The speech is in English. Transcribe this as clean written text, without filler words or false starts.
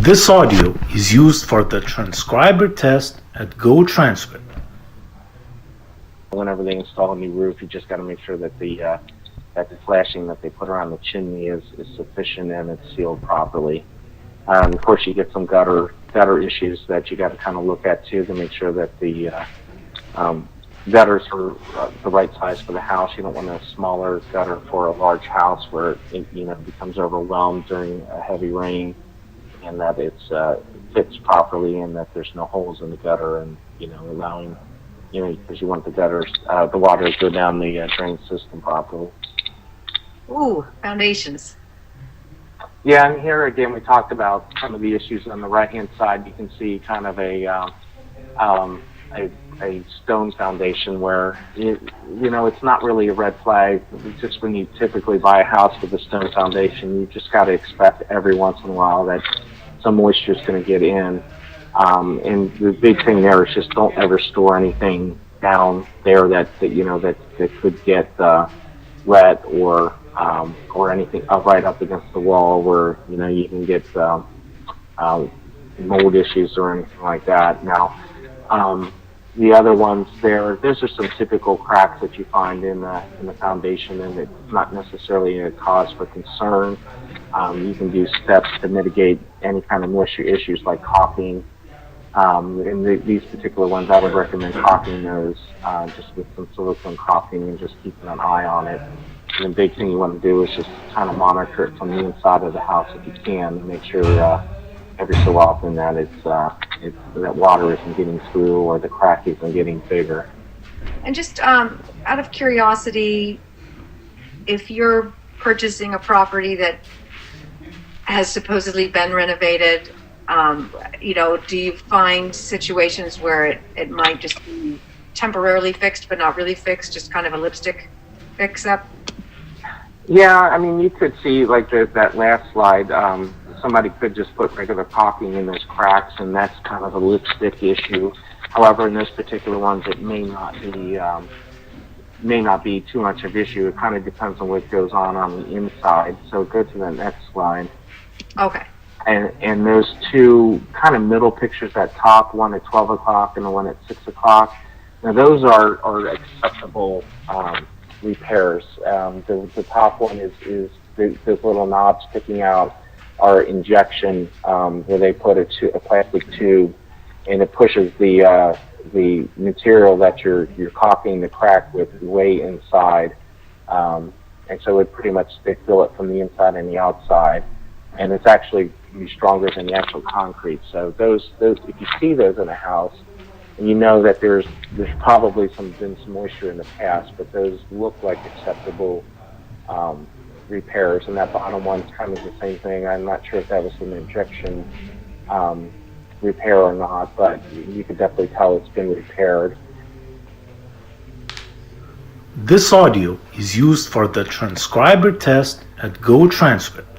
This audio is used for the transcriber test at GoTranscript. Whenever they install a new roof, you just got to make sure that the flashing that they put around the chimney is sufficient and it's sealed properly. Of course, you get some gutter issues that you got to kind of look at too to make sure that the gutters are the right size for the house. You don't want a smaller gutter for a large house where it becomes overwhelmed during a heavy rain, and that it fits properly and that there's no holes in the gutter, and allowing because you want the gutters, the water to go down the drain system properly. Ooh, foundations. Yeah, and here again we talked about some of the issues on the right-hand side. You can see kind of a stone foundation where it's not really a red flag. It's just when you typically buy a house with a stone foundation, you just got to expect every once in a while that some moisture is going to get in. And the big thing there is just don't ever store anything down there that could get wet or anything right up against the wall where you can get mold issues or anything like that. Now, the other ones those are some typical cracks that you find in the foundation, and it's not necessarily a cause for concern. You can do steps to mitigate any kind of moisture issues like caulking. And these particular ones, I would recommend caulking those just with some silicone caulking and just keeping an eye on it. And the big thing you want to do is just kind of monitor it from the inside of the house if you can, and make sure every so often that that water isn't getting through or the crack isn't getting bigger. And just out of curiosity, if you're purchasing a property that has supposedly been renovated, do you find situations where it might just be temporarily fixed but not really fixed, just kind of a lipstick fix-up? Yeah, I mean, you could see like that last slide, somebody could just put regular caulking in those cracks, and that's kind of a lipstick issue. However, in those particular ones, it may not be too much of an issue. It kind of depends on what goes on the inside. So go to the next slide. Okay. And those two kind of middle pictures at top, one at 12 o'clock and the one at 6 o'clock, now those are acceptable repairs. The top one is those little knobs sticking out are injection, where they put a plastic tube, and it pushes the material that you're caulking the crack with way inside, and so it pretty much they fill it from the inside and the outside, and it's actually stronger than the actual concrete. So those if you see those in a house, and you know that there's probably been some moisture in the past, but those look like acceptable repairs. And that bottom one's kind of the same thing. I'm not sure if that was an injection repair or not, but you could definitely tell it's been repaired. This audio is used for the transcriber test at GoTranscript.